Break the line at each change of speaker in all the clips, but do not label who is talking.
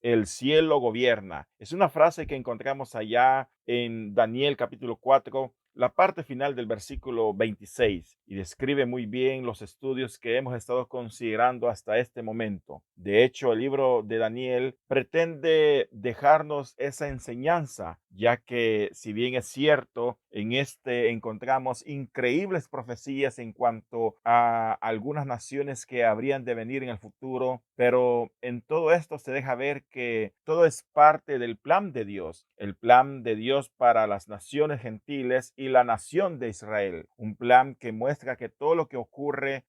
el cielo gobierna. Es una frase que encontramos allá en Daniel capítulo 4, la parte final del versículo 26, y describe muy bien los estudios que hemos estado considerando hasta este momento. De hecho, el libro de Daniel pretende dejarnos esa enseñanza, ya que si bien es cierto, en este encontramos increíbles profecías en cuanto a algunas naciones que habrían de venir en el futuro, pero en todo esto se deja ver que todo es parte del plan de Dios, el plan de Dios para las naciones gentiles y la nación de Israel, un plan que muestra que todo lo que ocurre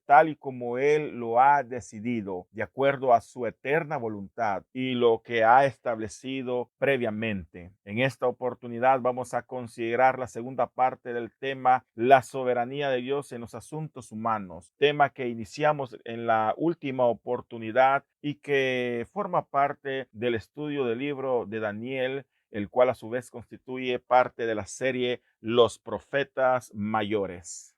tal y como Él lo ha decidido, de acuerdo a su eterna voluntad y lo que ha establecido previamente. En esta oportunidad vamos a considerar la segunda parte del tema, la soberanía de Dios en los asuntos humanos, tema que iniciamos en la última oportunidad y que forma parte del estudio del libro de Daniel, el cual a su vez constituye parte de la serie Los Profetas Mayores.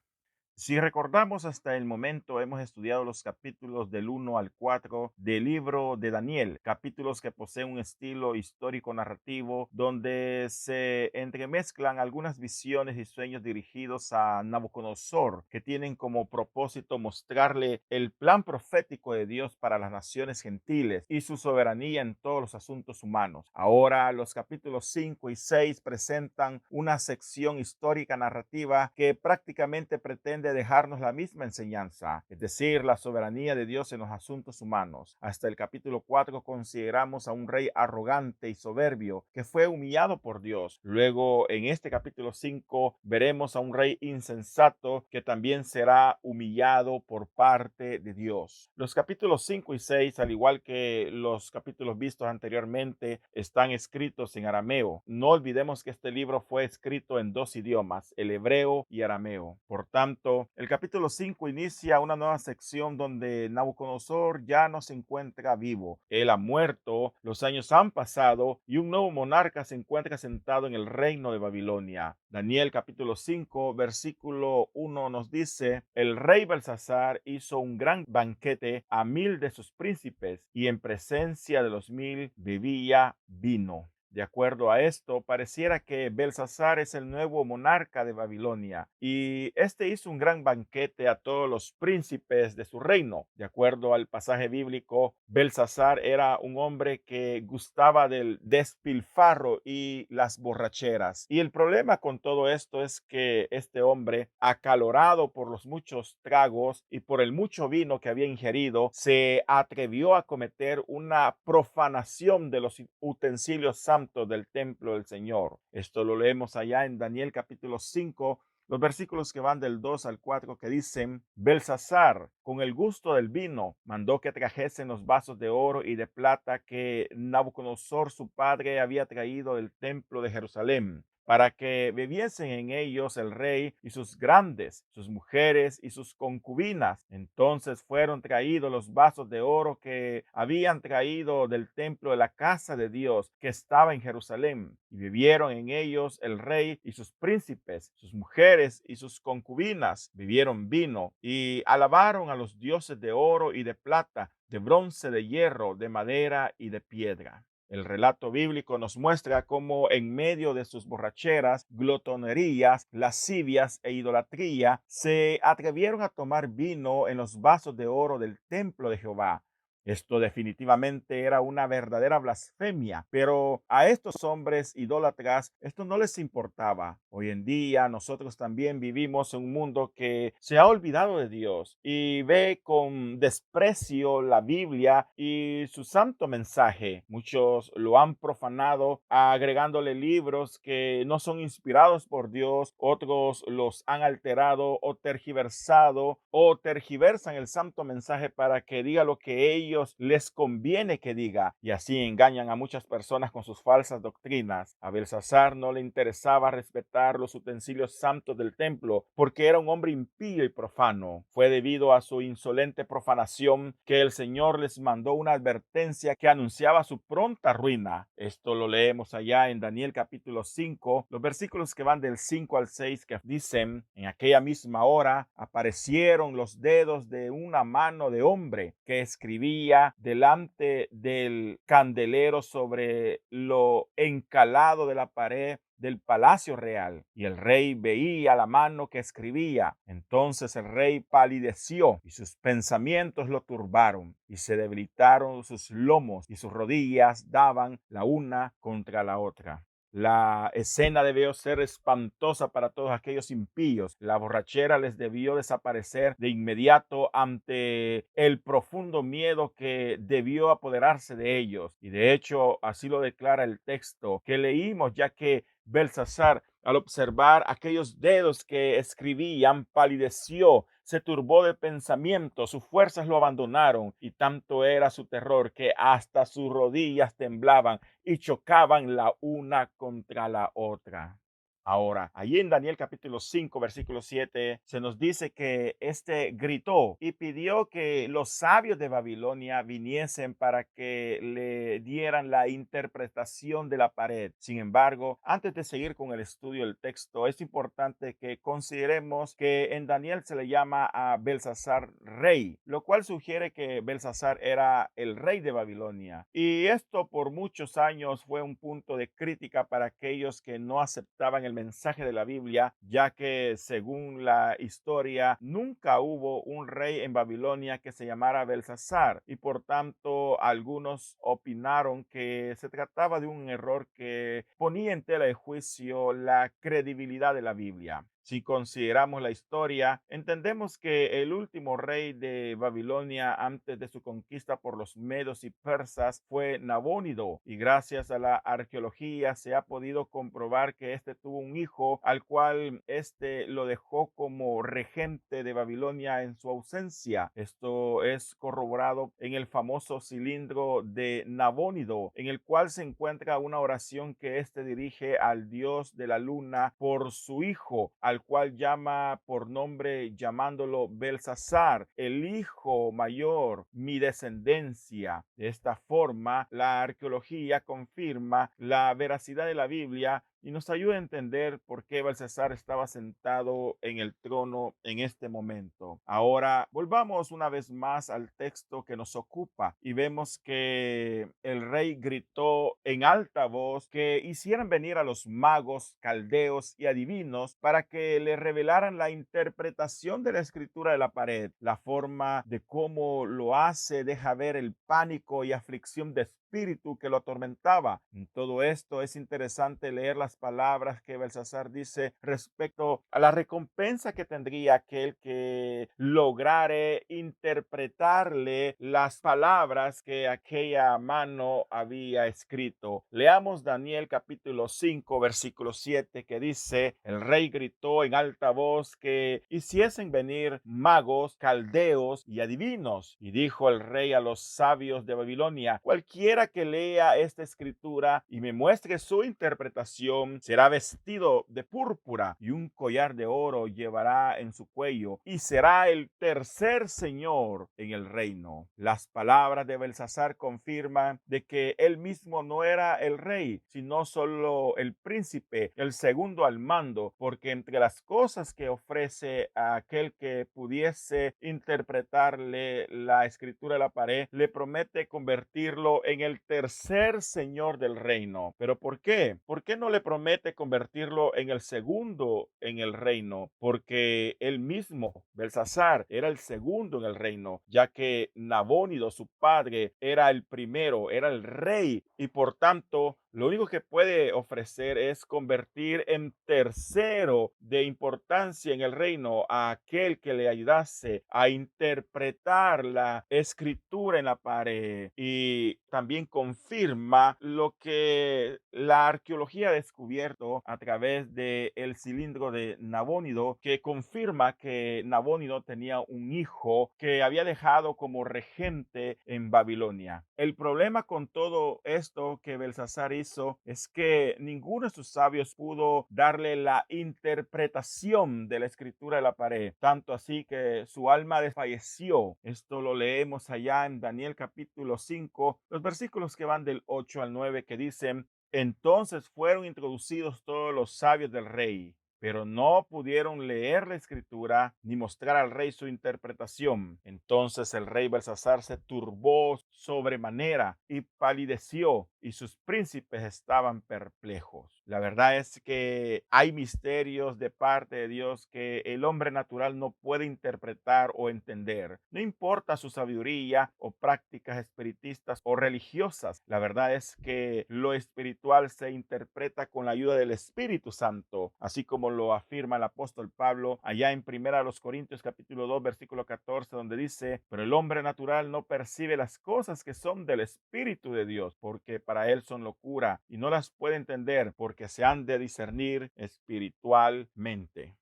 Si recordamos hasta el momento, hemos estudiado los capítulos del 1 al 4 del libro de Daniel, capítulos que poseen un estilo histórico narrativo donde se entremezclan algunas visiones y sueños dirigidos a Nabucodonosor, que tienen como propósito mostrarle el plan profético de Dios para las naciones gentiles y su soberanía en todos los asuntos humanos. Ahora, los capítulos 5 y 6 presentan una sección histórica narrativa que prácticamente pretende dejarnos la misma enseñanza, es decir, la soberanía de Dios en los asuntos humanos. Hasta el capítulo 4 consideramos a un rey arrogante y soberbio que fue humillado por Dios. Luego, en este capítulo 5, veremos a un rey insensato que también será humillado por parte de Dios. Los capítulos 5 y 6, al igual que los capítulos vistos anteriormente, están escritos en arameo. No olvidemos que este libro fue escrito en dos idiomas, el hebreo y arameo. Por tanto, el capítulo 5 inicia una nueva sección donde Nabucodonosor ya no se encuentra vivo. Él ha muerto, los años han pasado y un nuevo monarca se encuentra sentado en el reino de Babilonia. Daniel capítulo 5 versículo 1 nos dice: el rey Belsasar hizo un gran banquete a 1000 de sus príncipes y en presencia de los 1000 bebía vino. De acuerdo a esto, pareciera que Belsasar es el nuevo monarca de Babilonia y este hizo un gran banquete a todos los príncipes de su reino. De acuerdo al pasaje bíblico, Belsasar era un hombre que gustaba del despilfarro y las borracheras. Y el problema con todo esto es que este hombre, acalorado por los muchos tragos y por el mucho vino que había ingerido, se atrevió a cometer una profanación de los utensilios santos del templo del Señor. Esto lo leemos allá en Daniel capítulo 5, los versículos que van del 2 al 4, que dicen: Belsasar, con el gusto del vino, mandó que trajesen los vasos de oro y de plata que Nabucodonosor su padre había traído del templo de Jerusalén, para que bebiesen en ellos el rey y sus grandes, sus mujeres y sus concubinas. Entonces fueron traídos los vasos de oro que habían traído del templo de la casa de Dios que estaba en Jerusalén, y bebieron en ellos el rey y sus príncipes, sus mujeres y sus concubinas. Bebieron vino y alabaron a los dioses de oro y de plata, de bronce, de hierro, de madera y de piedra. El relato bíblico nos muestra cómo en medio de sus borracheras, glotonerías, lascivias e idolatría, se atrevieron a tomar vino en los vasos de oro del templo de Jehová. Esto definitivamente era una verdadera blasfemia, pero a estos hombres idólatras esto no les importaba. Hoy en día nosotros también vivimos en un mundo que se ha olvidado de Dios y ve con desprecio la Biblia y su santo mensaje. Muchos lo han profanado agregándole libros que no son inspirados por Dios, otros los han alterado o tergiversado o tergiversan el santo mensaje para que diga lo que ellos les conviene que diga, y así engañan a muchas personas con sus falsas doctrinas. A Belsasar no le interesaba respetar los utensilios santos del templo porque era un hombre impío y profano. Fue debido a su insolente profanación que el Señor les mandó una advertencia que anunciaba su pronta ruina. Esto lo leemos allá en Daniel capítulo 5, los versículos que van del 5 al 6, que dicen: en aquella misma hora aparecieron los dedos de una mano de hombre que escribía servía delante del candelero sobre lo encalado de la pared del palacio real, y el rey veía la mano que escribía. Entonces el rey palideció y sus pensamientos lo turbaron, y se debilitaron sus lomos y sus rodillas daban la una contra la otra. La escena debió ser espantosa para todos aquellos impíos. La borrachera les debió desaparecer de inmediato ante el profundo miedo que debió apoderarse de ellos. Y de hecho, así lo declara el texto que leímos, ya que Belsasar, al observar aquellos dedos que escribían, palideció, se turbó de pensamiento, sus fuerzas lo abandonaron, y tanto era su terror que hasta sus rodillas temblaban y chocaban la una contra la otra. Ahora, allí en Daniel capítulo 5, versículo 7, se nos dice que este gritó y pidió que los sabios de Babilonia viniesen para que le dieran la interpretación de la pared. Sin embargo, antes de seguir con el estudio del texto, es importante que consideremos que en Daniel se le llama a Belsasar rey, lo cual sugiere que Belsasar era el rey de Babilonia. Y esto por muchos años fue un punto de crítica para aquellos que no aceptaban el mensaje de la Biblia, ya que según la historia nunca hubo un rey en Babilonia que se llamara Belsasar, y por tanto algunos opinaron que se trataba de un error que ponía en tela de juicio la credibilidad de la Biblia. Si consideramos la historia, entendemos que el último rey de Babilonia antes de su conquista por los medos y persas fue Nabónido, y gracias a la arqueología se ha podido comprobar que este tuvo un hijo al cual este lo dejó como regente de Babilonia en su ausencia. Esto es corroborado en el famoso cilindro de Nabónido, en el cual se encuentra una oración que éste dirige al dios de la luna por su hijo, al cual llama por nombre llamándolo Belsasar, el hijo mayor, mi descendencia. De esta forma, la arqueología confirma la veracidad de la Biblia y nos ayuda a entender por qué Belsasar estaba sentado en el trono en este momento. Ahora, volvamos una vez más al texto que nos ocupa y vemos que el rey gritó en alta voz que hicieran venir a los magos, caldeos y adivinos para que le revelaran la interpretación de la escritura de la pared. La forma de cómo lo hace deja ver el pánico y aflicción de espíritu que lo atormentaba. En todo esto es interesante leer las palabras que Belsasar dice respecto a la recompensa que tendría aquel que lograre interpretarle las palabras que aquella mano había escrito. Leamos Daniel capítulo 5 versículo 7, que dice: el rey gritó en alta voz que hiciesen venir magos, caldeos y adivinos, y dijo el rey a los sabios de Babilonia: cualquiera que lea esta escritura y me muestre su interpretación será vestido de púrpura, y un collar de oro llevará en su cuello, y será el tercer señor en el reino. Las palabras de Belsasar confirman de que él mismo no era el rey, sino solo el príncipe, el segundo al mando, porque entre las cosas que ofrece a aquel que pudiese interpretarle la escritura de la pared, le promete convertirlo en el tercer señor del reino. ¿Pero por qué? ¿Por qué no le promete convertirlo en el segundo en el reino? Porque él mismo, Belsasar, era el segundo en el reino, ya que Nabónido, su padre, era el primero, era el rey, y por tanto lo único que puede ofrecer es convertir en tercero de importancia en el reino a aquel que le ayudase a interpretar la escritura en la pared. Y también confirma lo que la arqueología ha descubierto a través del cilindro de Nabónido, que confirma que Nabónido tenía un hijo que había dejado como regente en Babilonia. El problema con todo esto que Belsasar hizo es que ninguno de sus sabios pudo darle la interpretación de la escritura de la pared, tanto así que su alma desfalleció. Esto lo leemos allá en Daniel capítulo 5, los versículos que van del 8 al 9, que dicen: entonces fueron introducidos todos los sabios del rey, pero no pudieron leer la escritura ni mostrar al rey su interpretación. Entonces el rey Belsasar se turbó sobremanera y palideció, y sus príncipes estaban perplejos. La verdad es que hay misterios de parte de Dios que el hombre natural no puede interpretar o entender. No importa su sabiduría o prácticas espiritistas o religiosas. La verdad es que lo espiritual se interpreta con la ayuda del Espíritu Santo, así como lo afirma el apóstol Pablo allá en 1 Corintios capítulo 2 versículo 14, donde dice: pero el hombre natural no percibe las cosas que son del Espíritu de Dios, porque para él son locura, y no las puede entender porque se han de discernir espiritualmente.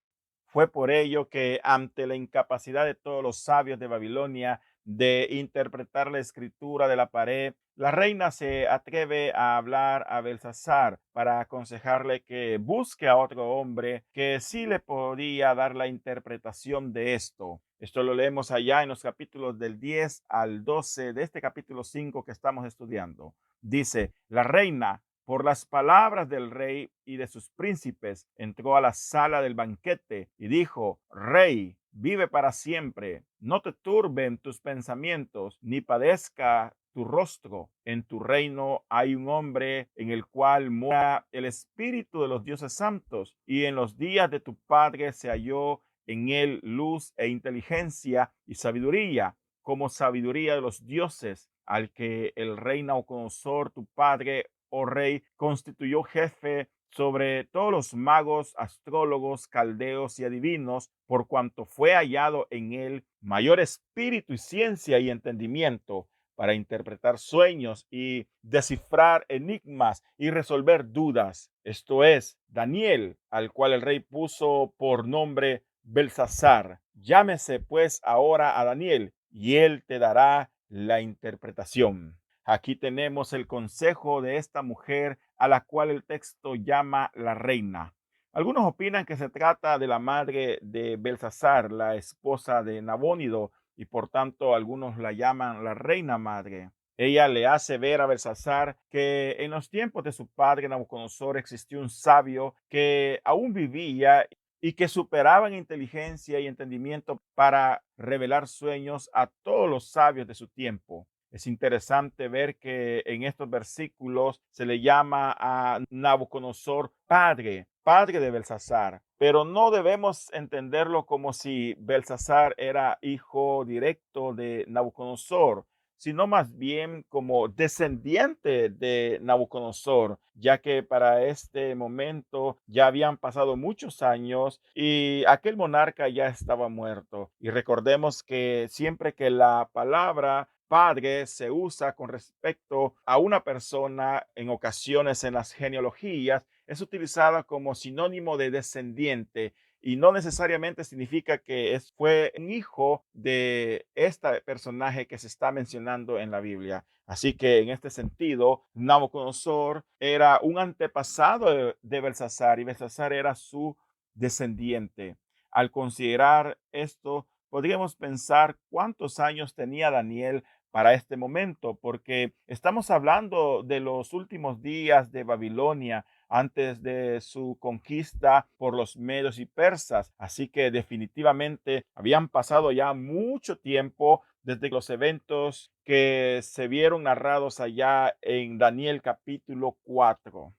Fue por ello que, ante la incapacidad de todos los sabios de Babilonia de interpretar la escritura de la pared, la reina se atreve a hablar a Belsasar para aconsejarle que busque a otro hombre que sí le podía dar la interpretación de esto. Esto lo leemos allá en los capítulos del 10 al 12 de este capítulo 5 que estamos estudiando. Dice: la reina, por las palabras del rey y de sus príncipes, entró a la sala del banquete y dijo: rey, vive para siempre. No te turben tus pensamientos, ni padezca tu rostro. En tu reino hay un hombre en el cual mora el espíritu de los dioses santos, y en los días de tu padre se halló en él luz e inteligencia y sabiduría, como sabiduría de los dioses, al que el rey Nauconosor, tu padre, oh rey, constituyó jefe sobre todos los magos, astrólogos, caldeos y adivinos, por cuanto fue hallado en él mayor espíritu y ciencia y entendimiento para interpretar sueños y descifrar enigmas y resolver dudas. Esto es, Daniel, al cual el rey puso por nombre Belsasar. Llámese pues ahora a Daniel, y él te dará la interpretación. Aquí tenemos el consejo de esta mujer a la cual el texto llama la reina. Algunos opinan que se trata de la madre de Belsasar, la esposa de Nabónido, y por tanto algunos la llaman la reina madre. Ella le hace ver a Belsasar que en los tiempos de su padre Nabucodonosor existió un sabio que aún vivía y que superaba en inteligencia y entendimiento para revelar sueños a todos los sabios de su tiempo. Es interesante ver que en estos versículos se le llama a Nabucodonosor padre de Belsasar, pero no debemos entenderlo como si Belsasar era hijo directo de Nabucodonosor, sino más bien como descendiente de Nabucodonosor, ya que para este momento ya habían pasado muchos años y aquel monarca ya estaba muerto. Y recordemos que siempre que la palabra padre se usa con respecto a una persona, en ocasiones en las genealogías, es utilizada como sinónimo de descendiente, y no necesariamente significa que fue un hijo de este personaje que se está mencionando en la Biblia. Así que en este sentido, Nabucodonosor era un antepasado de Belsasar, y Belsasar era su descendiente. Al considerar esto, podríamos pensar cuántos años tenía Daniel para este momento, porque estamos hablando de los últimos días de Babilonia, antes de su conquista por los medios y persas. Así que definitivamente habían pasado ya mucho tiempo desde los eventos que se vieron narrados allá en Daniel capítulo 4.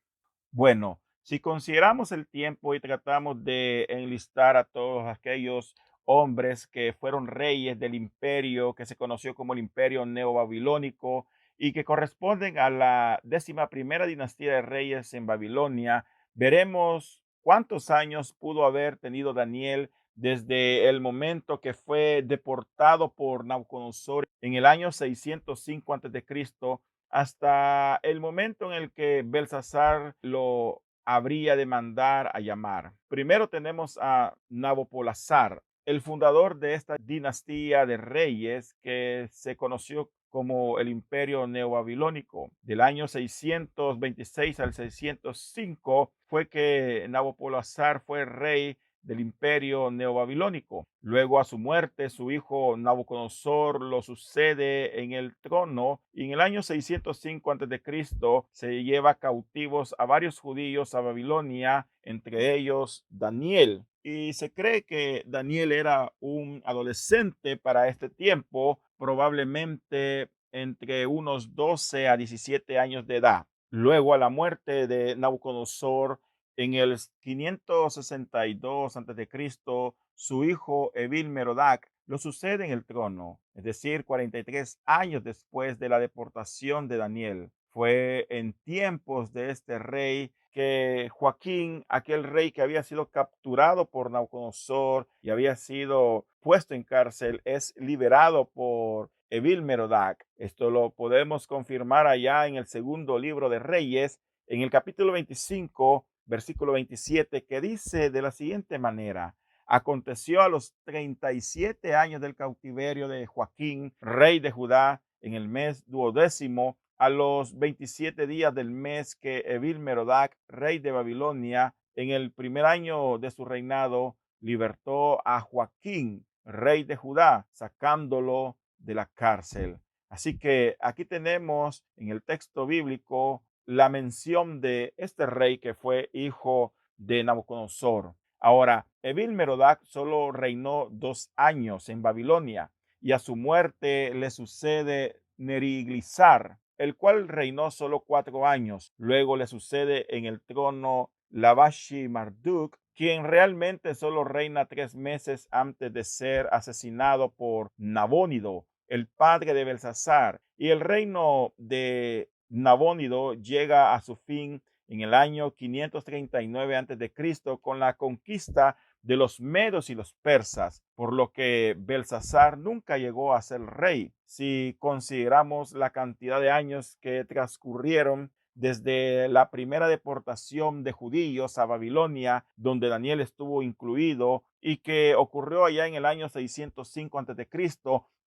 Bueno, si consideramos el tiempo y tratamos de enlistar a todos aquellos hombres que fueron reyes del imperio que se conoció como el imperio neobabilónico y que corresponden a la 11ª dinastía de reyes en Babilonia, veremos cuántos años pudo haber tenido Daniel desde el momento que fue deportado por Nabucodonosor en el año 605 a.C. hasta el momento en el que Belsasar lo habría de mandar a llamar. Primero tenemos a Nabopolassar, el fundador de esta dinastía de reyes que se conoció como el Imperio Neobabilónico. Del año 626 al 605 fue que Nabopolassar fue rey del imperio neobabilónico. Luego, a su muerte, su hijo Nabucodonosor lo sucede en el trono y en el año 605 a.C. se lleva cautivos a varios judíos a Babilonia, entre ellos Daniel. Y se cree que Daniel era un adolescente para este tiempo, probablemente entre unos 12 a 17 años de edad. Luego, a la muerte de Nabucodonosor en el 562 a.C., su hijo Evil Merodach lo sucede en el trono, es decir, 43 años después de la deportación de Daniel. Fue en tiempos de este rey que Joaquín, aquel rey que había sido capturado por Nabucodonosor y había sido puesto en cárcel, es liberado por Evil Merodach. Esto lo podemos confirmar allá en el segundo libro de Reyes, en el capítulo 25, versículo 27, que dice de la siguiente manera: aconteció a los 37 años del cautiverio de Joaquín, rey de Judá, en el mes duodécimo, a los 27 días del mes, que Evil Merodach, rey de Babilonia, en el primer año de su reinado, libertó a Joaquín, rey de Judá, sacándolo de la cárcel. Así que aquí tenemos en el texto bíblico la mención de este rey que fue hijo de Nabucodonosor. Ahora, Evil Merodach solo reinó 2 años en Babilonia y a su muerte le sucede Neriglissar, el cual reinó solo 4 años. Luego le sucede en el trono Lavashi Marduk, quien realmente solo reina 3 meses antes de ser asesinado por Nabónido, el padre de Belsasar. Y el reino de Nabónido llega a su fin en el año 539 a.C. con la conquista de los medos y los persas, por lo que Belsasar nunca llegó a ser rey. Si consideramos la cantidad de años que transcurrieron desde la primera deportación de judíos a Babilonia, donde Daniel estuvo incluido y que ocurrió allá en el año 605 a.C.,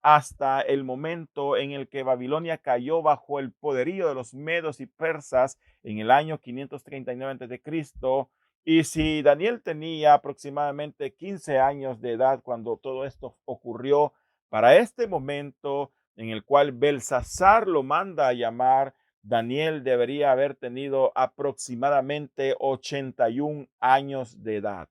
hasta el momento en el que Babilonia cayó bajo el poderío de los medos y persas en el año 539 a.C. Y si Daniel tenía aproximadamente 15 años de edad cuando todo esto ocurrió, para este momento en el cual Belsasar lo manda a llamar, Daniel debería haber tenido aproximadamente 81 años de edad.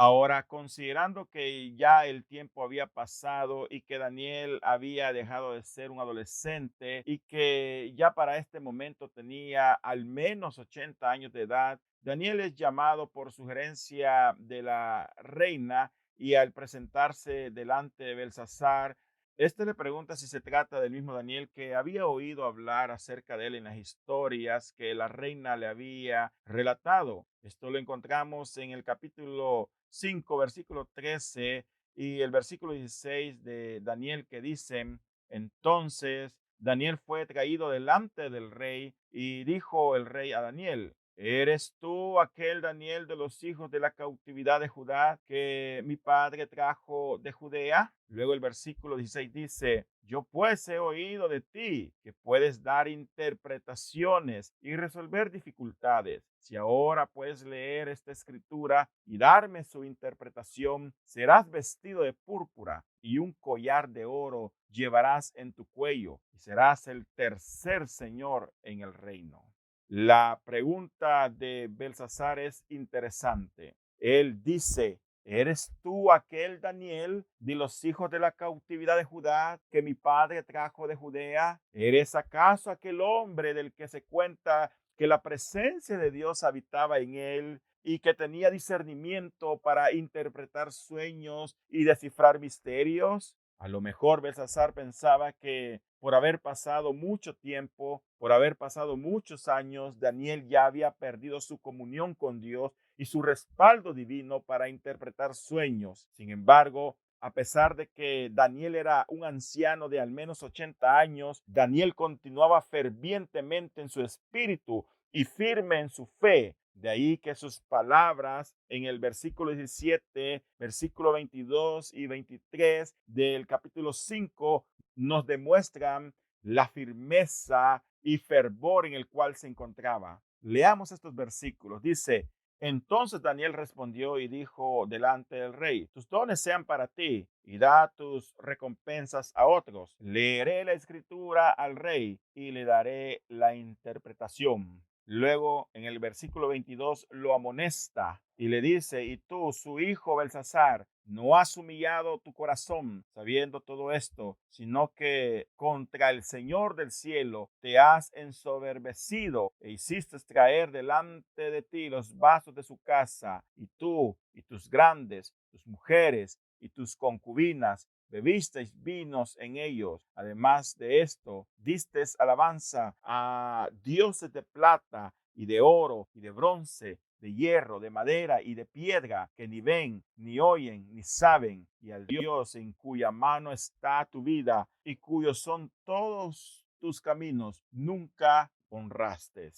Ahora, considerando que ya el tiempo había pasado y que Daniel había dejado de ser un adolescente y que ya para este momento tenía al menos 80 años de edad, Daniel es llamado por sugerencia de la reina y al presentarse delante de Belsasar, este le pregunta si se trata del mismo Daniel que había oído hablar acerca de él en las historias que la reina le había relatado. Esto lo encontramos en el capítulo 5, versículo 13 y el versículo 16 de Daniel, que dicen: entonces Daniel fue traído delante del rey y dijo el rey a Daniel: ¿eres tú aquel Daniel de los hijos de la cautividad de Judá que mi padre trajo de Judea? Luego el versículo 16 dice: yo pues he oído de ti que puedes dar interpretaciones y resolver dificultades. Si ahora puedes leer esta escritura y darme su interpretación, serás vestido de púrpura y un collar de oro llevarás en tu cuello y serás el tercer señor en el reino. La pregunta de Belsasar es interesante. Él dice: ¿eres tú aquel Daniel de los hijos de la cautividad de Judá que mi padre trajo de Judea? ¿Eres acaso aquel hombre del que se cuenta que la presencia de Dios habitaba en él y que tenía discernimiento para interpretar sueños y descifrar misterios? A lo mejor Belsasar pensaba que por haber pasado mucho tiempo, por haber pasado muchos años, Daniel ya había perdido su comunión con Dios y su respaldo divino para interpretar sueños. Sin embargo, a pesar de que Daniel era un anciano de al menos 80 años, Daniel continuaba fervientemente en su espíritu y firme en su fe. De ahí que sus palabras en el versículo 17, versículo 22 y 23 del capítulo 5 nos demuestran la firmeza y fervor en el cual se encontraba. Leamos estos versículos. Dice: Entonces Daniel respondió y dijo delante del rey: tus dones sean para ti y da tus recompensas a otros. Leeré la escritura al rey y le daré la interpretación. Luego, en el versículo 22, lo amonesta y le dice: y tú, su hijo Belsasar, no has humillado tu corazón sabiendo todo esto, sino que contra el Señor del cielo te has ensoberbecido e hiciste traer delante de ti los vasos de su casa, y tú y tus grandes, tus mujeres y tus concubinas bebisteis vinos en ellos. Además de esto, distes alabanza a dioses de plata y de oro y de bronce, de hierro, de madera y de piedra, que ni ven, ni oyen, ni saben, y al Dios en cuya mano está tu vida y cuyos son todos tus caminos, nunca honraste.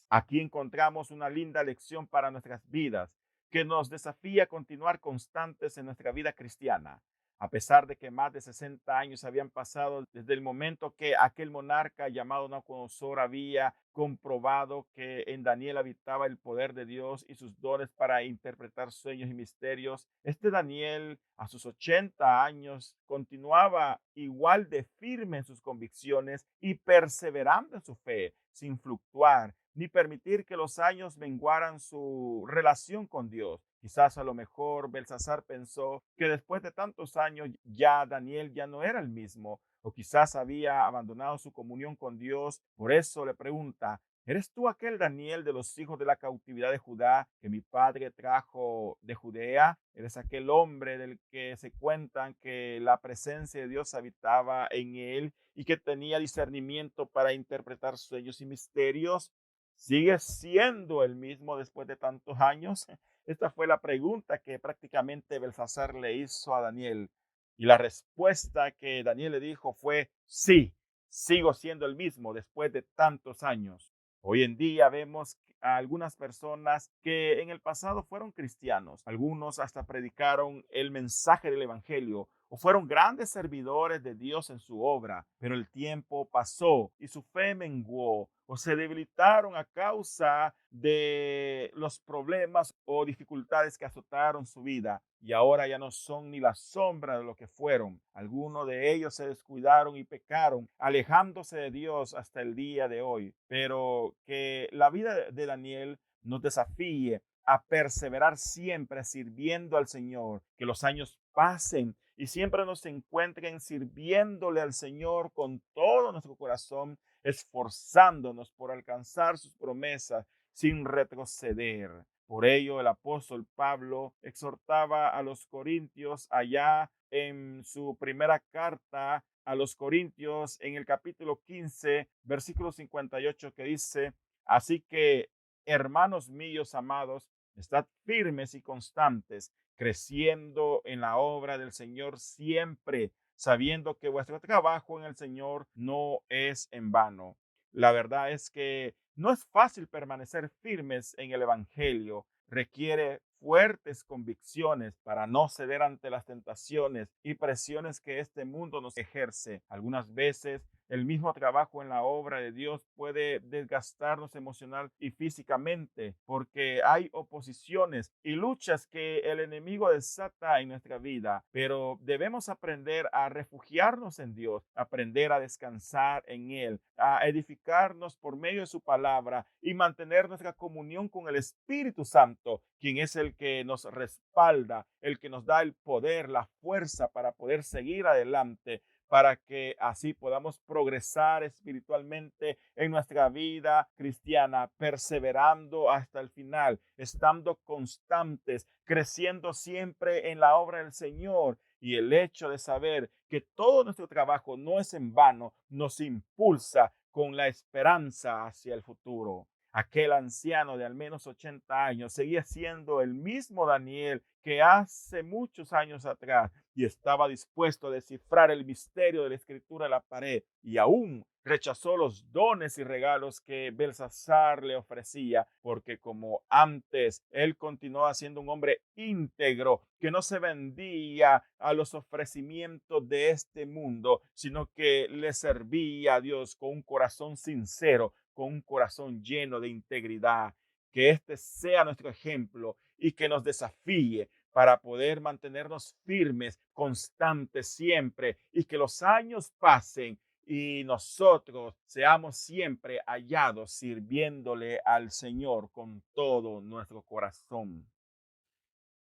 Aquí encontramos una linda lección para nuestras vidas que nos desafía a continuar constantes en nuestra vida cristiana. A pesar de que más de 60 años habían pasado desde el momento que aquel monarca llamado Nabucodonosor había comprobado que en Daniel habitaba el poder de Dios y sus dones para interpretar sueños y misterios, este Daniel a sus 80 años continuaba igual de firme en sus convicciones y perseverando en su fe, sin fluctuar ni permitir que los años menguaran su relación con Dios. Quizás a lo mejor Belsasar pensó que después de tantos años ya Daniel ya no era el mismo, o quizás había abandonado su comunión con Dios. Por eso le pregunta: ¿eres tú aquel Daniel de los hijos de la cautividad de Judá que mi padre trajo de Judea? ¿Eres aquel hombre del que se cuentan que la presencia de Dios habitaba en él y que tenía discernimiento para interpretar sueños y misterios? ¿Sigues siendo el mismo después de tantos años? Esta fue la pregunta que prácticamente Belsasar le hizo a Daniel. Y la respuesta que Daniel le dijo fue: sí, sigo siendo el mismo después de tantos años. Hoy en día vemos a algunas personas que en el pasado fueron cristianos. Algunos hasta predicaron el mensaje del evangelio o fueron grandes servidores de Dios en su obra, pero el tiempo pasó y su fe menguó o se debilitaron a causa de los problemas o dificultades que azotaron su vida, y ahora ya no son ni la sombra de lo que fueron. Algunos de ellos se descuidaron y pecaron, alejándose de Dios hasta el día de hoy. Pero que la vida de Daniel nos desafíe a perseverar siempre sirviendo al Señor, que los años pasen y siempre nos encuentren sirviéndole al Señor con todo nuestro corazón, esforzándonos por alcanzar sus promesas sin retroceder. Por ello, el apóstol Pablo exhortaba a los corintios allá en su primera carta a los corintios en el capítulo 15, versículo 58, que dice: así que, hermanos míos amados, estad firmes y constantes, creciendo en la obra del Señor siempre, sabiendo que vuestro trabajo en el Señor no es en vano. La verdad es que no es fácil permanecer firmes en el Evangelio. Requiere fuertes convicciones para no ceder ante las tentaciones y presiones que este mundo nos ejerce. Algunas veces el mismo trabajo en la obra de Dios puede desgastarnos emocional y físicamente, porque hay oposiciones y luchas que el enemigo desata en nuestra vida, pero debemos aprender a refugiarnos en Dios, aprender a descansar en Él, a edificarnos por medio de su palabra y mantener nuestra comunión con el Espíritu Santo, quien es el que nos respalda, el que nos da el poder, la fuerza para poder seguir adelante, para que así podamos progresar espiritualmente en nuestra vida cristiana, perseverando hasta el final, estando constantes, creciendo siempre en la obra del Señor. Y el hecho de saber que todo nuestro trabajo no es en vano nos impulsa con la esperanza hacia el futuro. Aquel anciano de al menos 80 años seguía siendo el mismo Daniel que hace muchos años atrás, y estaba dispuesto a descifrar el misterio de la escritura en la pared, y aún rechazó los dones y regalos que Belsasar le ofrecía, porque como antes, él continuaba siendo un hombre íntegro, que no se vendía a los ofrecimientos de este mundo, sino que le servía a Dios con un corazón sincero, con un corazón lleno de integridad. que este sea nuestro ejemplo y que nos desafíe para poder mantenernos firmes, constantes siempre y que los años pasen y nosotros seamos siempre hallados sirviéndole al Señor con todo nuestro corazón.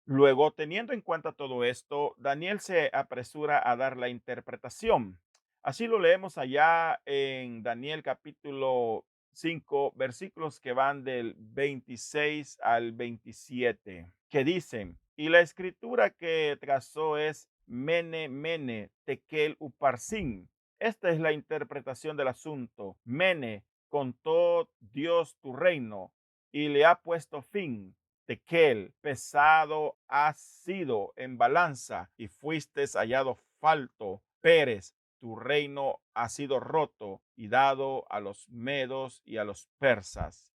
Luego, teniendo en cuenta todo esto, Daniel se apresura a dar la interpretación. Así lo leemos allá en Daniel capítulo 5, versículos que van del 26 al 27, que dicen, y la escritura que trazó es Mene, Mene, Tekel, Uparsin. Esta es la interpretación del asunto. Mene, contó Dios tu reino y le ha puesto fin. Tekel, pesado has sido en balanza y fuiste hallado falto. Pérez, tu reino ha sido roto y dado a los medos y a los persas.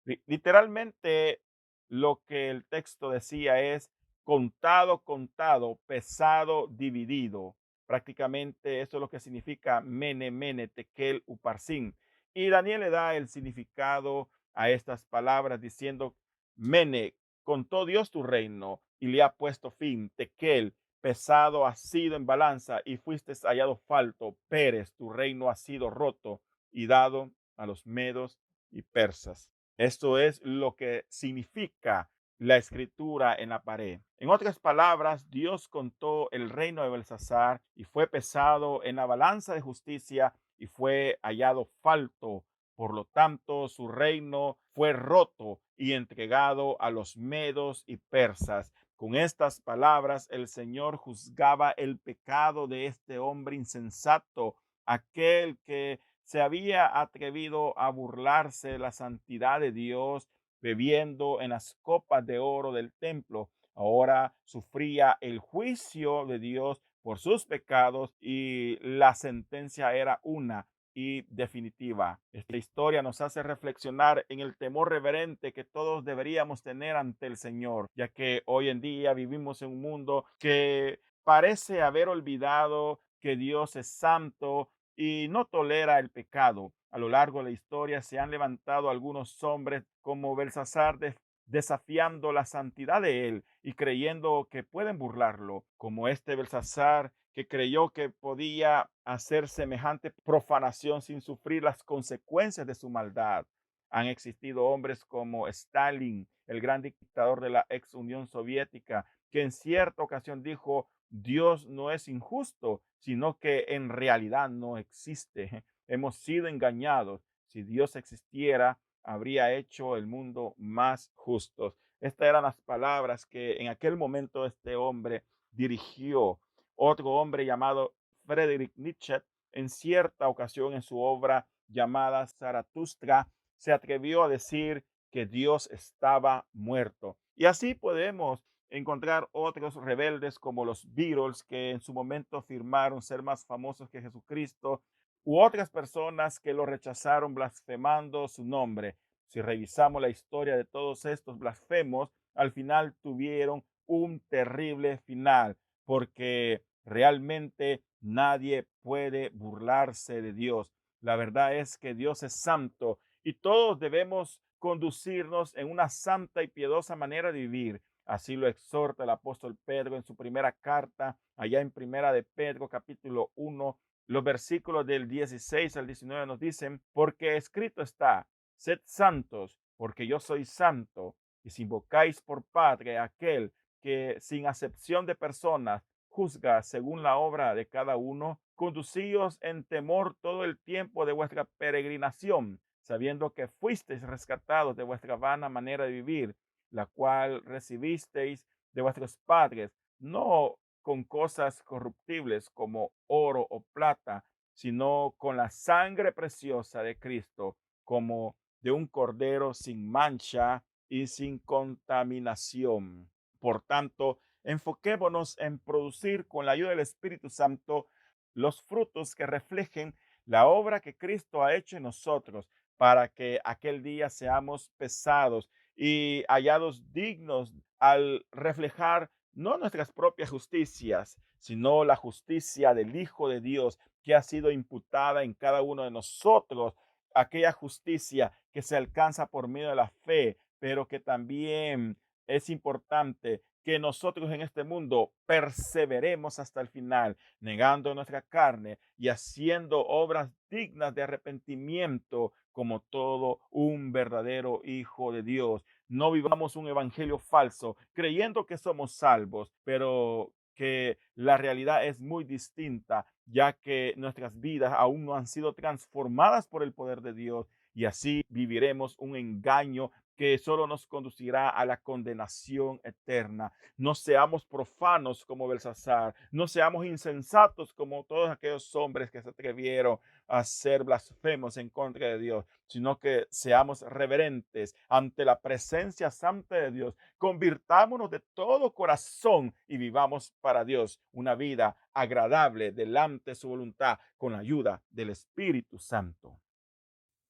Literalmente lo que el texto decía es contado, contado, pesado, dividido. Prácticamente eso es lo que significa mene, mene, tekel, uparsin. Y Daniel le da el significado a estas palabras diciendo, mene, contó Dios tu reino y le ha puesto fin. Tekel, pesado has sido en balanza y fuiste hallado falto. Pérez, tu reino ha sido roto y dado a los medos y persas. Esto es lo que significa la escritura en la pared. En otras palabras, Dios contó el reino de Belsasar y fue pesado en la balanza de justicia y fue hallado falto. Por lo tanto, su reino fue roto y entregado a los medos y persas. Con estas palabras, el Señor juzgaba el pecado de este hombre insensato, aquel que se había atrevido a burlarse de la santidad de Dios, bebiendo en las copas de oro del templo. Ahora sufría el juicio de Dios por sus pecados y la sentencia era una y definitiva. Esta historia nos hace reflexionar en el temor reverente que todos deberíamos tener ante el Señor, ya que hoy en día vivimos en un mundo que parece haber olvidado que Dios es santo y no tolera el pecado. A lo largo de la historia se han levantado algunos hombres como Belsasar desafiando la santidad de él y creyendo que pueden burlarlo, como este Belsasar que creyó que podía hacer semejante profanación sin sufrir las consecuencias de su maldad. Han existido hombres como Stalin, el gran dictador de la ex Unión Soviética, que en cierta ocasión dijo, Dios no es injusto, sino que en realidad no existe. Hemos sido engañados. Si Dios existiera, habría hecho el mundo más justo. Estas eran las palabras que en aquel momento este hombre dirigió. Otro hombre llamado Friedrich Nietzsche, en cierta ocasión en su obra llamada Zaratustra, se atrevió a decir que Dios estaba muerto. Y así podemos encontrar otros rebeldes como los Beatles, que en su momento afirmaron ser más famosos que Jesucristo, u otras personas que lo rechazaron blasfemando su nombre. Si revisamos la historia de todos estos blasfemos, al final tuvieron un terrible final, porque realmente nadie puede burlarse de Dios. La verdad es que Dios es santo y todos debemos conducirnos en una santa y piadosa manera de vivir. Así lo exhorta el apóstol Pedro en su primera carta, allá en primera de Pedro, capítulo 1, los versículos del 16 al 19 nos dicen, porque escrito está, sed santos, porque yo soy santo, y si invocáis por Padre a aquel que sin acepción de personas juzga según la obra de cada uno, conducíos en temor todo el tiempo de vuestra peregrinación, sabiendo que fuisteis rescatados de vuestra vana manera de vivir, la cual recibisteis de vuestros padres, no con cosas corruptibles como oro o plata, sino con la sangre preciosa de Cristo, como de un cordero sin mancha y sin contaminación. Por tanto, enfoquémonos en producir con la ayuda del Espíritu Santo los frutos que reflejen la obra que Cristo ha hecho en nosotros para que aquel día seamos pesados y hallados dignos al reflejar no nuestras propias justicias, sino la justicia del Hijo de Dios que ha sido imputada en cada uno de nosotros, aquella justicia que se alcanza por medio de la fe, pero que también es importante que nosotros en este mundo perseveremos hasta el final, negando nuestra carne y haciendo obras dignas de arrepentimiento como todo un verdadero hijo de Dios. No vivamos un evangelio falso creyendo que somos salvos, pero que la realidad es muy distinta, ya que nuestras vidas aún no han sido transformadas por el poder de Dios y así viviremos un engaño que solo nos conducirá a la condenación eterna. No seamos profanos como Belsasar, no seamos insensatos como todos aquellos hombres que se atrevieron a ser blasfemos en contra de Dios, sino que seamos reverentes ante la presencia santa de Dios. Convirtámonos de todo corazón y vivamos para Dios una vida agradable delante de su voluntad con la ayuda del Espíritu Santo.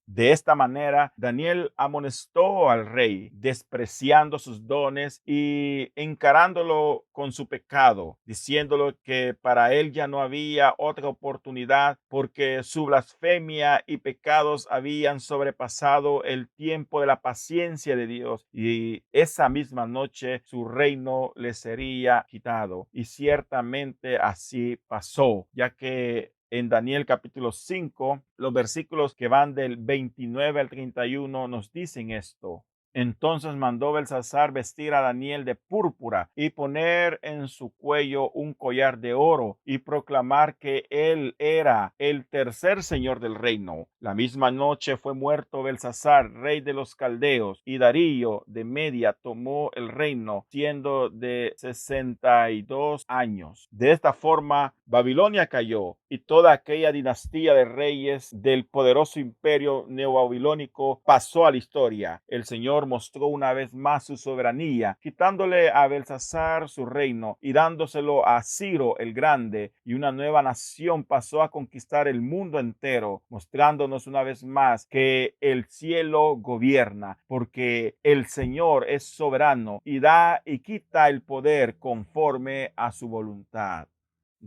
De esta manera, Daniel amonestó al rey, despreciando sus dones y encarándolo con su pecado, diciéndolo que para él ya no había otra oportunidad porque su blasfemia y pecados habían sobrepasado el tiempo de la paciencia de Dios y esa misma noche su reino le sería quitado. Y ciertamente así pasó, ya que en Daniel capítulo 5, los versículos que van del 29 al 31 nos dicen esto. Entonces mandó Belsasar vestir a Daniel de púrpura y poner en su cuello un collar de oro y proclamar que él era el tercer señor del reino. La misma noche fue muerto Belsasar, rey de los caldeos, y Darío de Media tomó el reino, siendo de 62 años. De esta forma, Babilonia cayó y toda aquella dinastía de reyes del poderoso imperio neobabilónico pasó a la historia. El Señor mostró una vez más su soberanía, quitándole a Belsasar su reino y dándoselo a Ciro el Grande, y una nueva nación pasó a conquistar el mundo entero, mostrándonos una vez más que el cielo gobierna, porque el Señor es soberano y da y quita el poder conforme a su voluntad.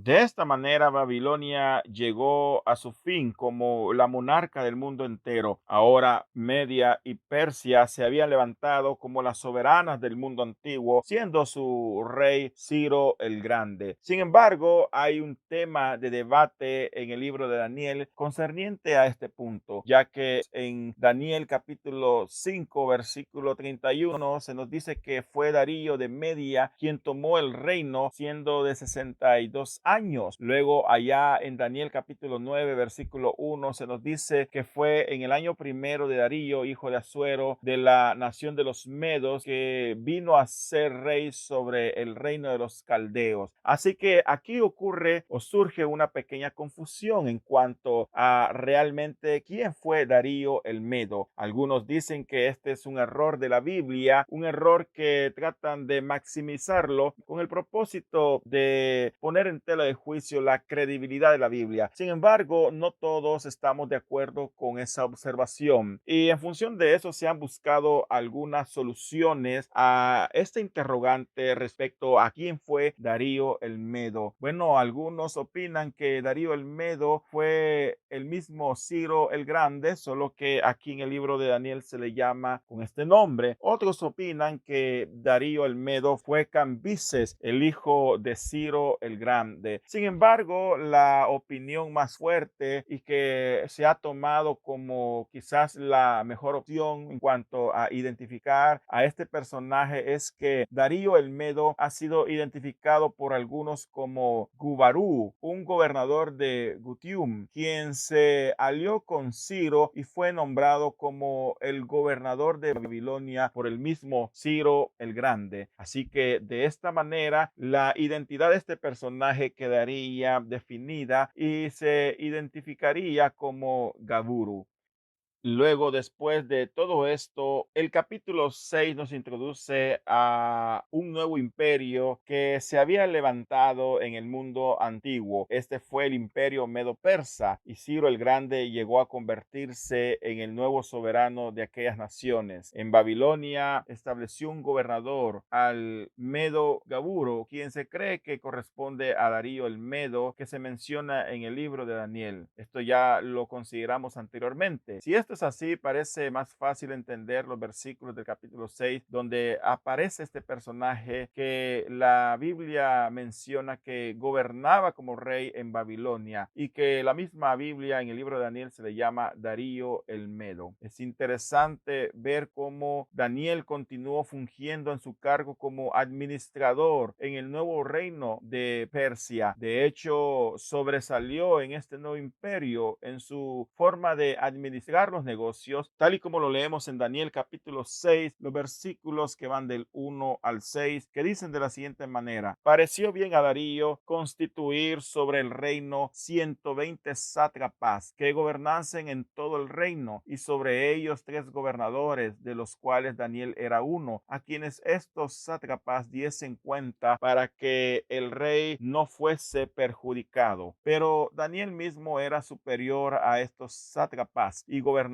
De esta manera, Babilonia llegó a su fin como la monarca del mundo entero. Ahora, Media y Persia se habían levantado como las soberanas del mundo antiguo, siendo su rey Ciro el Grande. Sin embargo, hay un tema de debate en el libro de Daniel concerniente a este punto, ya que en Daniel capítulo 5, versículo 31, se nos dice que fue Darío de Media quien tomó el reino siendo de 62 años. Luego allá en Daniel capítulo 9 versículo 1 se nos dice que fue en el año primero de Darío, hijo de Asuero, de la nación de los Medos, que vino a ser rey sobre el reino de los caldeos. Así que aquí ocurre o surge una pequeña confusión en cuanto a realmente quién fue Darío el Medo. Algunos dicen que este es un error de la Biblia, un error que tratan de maximizarlo con el propósito de poner en tela de juicio la credibilidad de la Biblia. Sin embargo, no todos estamos de acuerdo con esa observación y en función de eso se han buscado algunas soluciones a este interrogante respecto a quién fue Darío el Medo. Bueno, algunos opinan que Darío el Medo fue el mismo Ciro el Grande, solo que aquí en el libro de Daniel se le llama con este nombre. Otros opinan que Darío el Medo fue Cambises, el hijo de Ciro el Grande. Sin embargo, la opinión más fuerte y que se ha tomado como quizás la mejor opción en cuanto a identificar a este personaje es que Darío el Medo ha sido identificado por algunos como Gubarú, un gobernador de Gutium, quien se alió con Ciro y fue nombrado como el gobernador de Babilonia por el mismo Ciro el Grande. Así que de esta manera la identidad de este personaje quedaría definida y se identificaría como Gaburu. Luego, después de todo esto, el capítulo 6 nos introduce a un nuevo imperio que se había levantado en el mundo antiguo. Este fue el imperio medo-persa y Ciro el Grande llegó a convertirse en el nuevo soberano de aquellas naciones. En Babilonia estableció un gobernador, al Medo Gaburo, quien se cree que corresponde a Darío el Medo, que se menciona en el libro de Daniel. Esto ya lo consideramos anteriormente. Si este esto es así, parece más fácil entender los versículos del capítulo 6, donde aparece este personaje que la Biblia menciona que gobernaba como rey en Babilonia y que la misma Biblia en el libro de Daniel se le llama Darío el Medo. Es interesante ver cómo Daniel continuó fungiendo en su cargo como administrador en el nuevo reino de Persia. De hecho, sobresalió en este nuevo imperio en su forma de administrar los negocios, tal y como lo leemos en Daniel capítulo 6, los versículos que van del 1 al 6, que dicen de la siguiente manera: pareció bien a Darío constituir sobre el reino 120 sátrapas que gobernasen en todo el reino, y sobre ellos 3 gobernadores, de los cuales Daniel era uno, a quienes estos sátrapas diesen cuenta para que el rey no fuese perjudicado. Pero Daniel mismo era superior a estos sátrapas y gobernadores,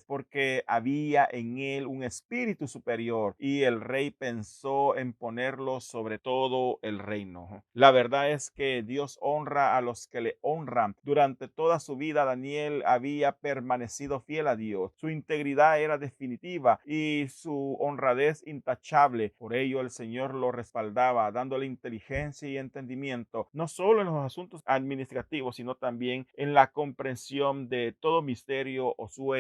porque había en él un espíritu superior, y el rey pensó en ponerlo sobre todo el reino. La verdad es que Dios honra a los que le honran. Durante toda su vida, Daniel había permanecido fiel a Dios. Su integridad era definitiva y su honradez intachable. Por ello, el Señor lo respaldaba, dándole inteligencia y entendimiento, no solo en los asuntos administrativos, sino también en la comprensión de todo misterio o sueño.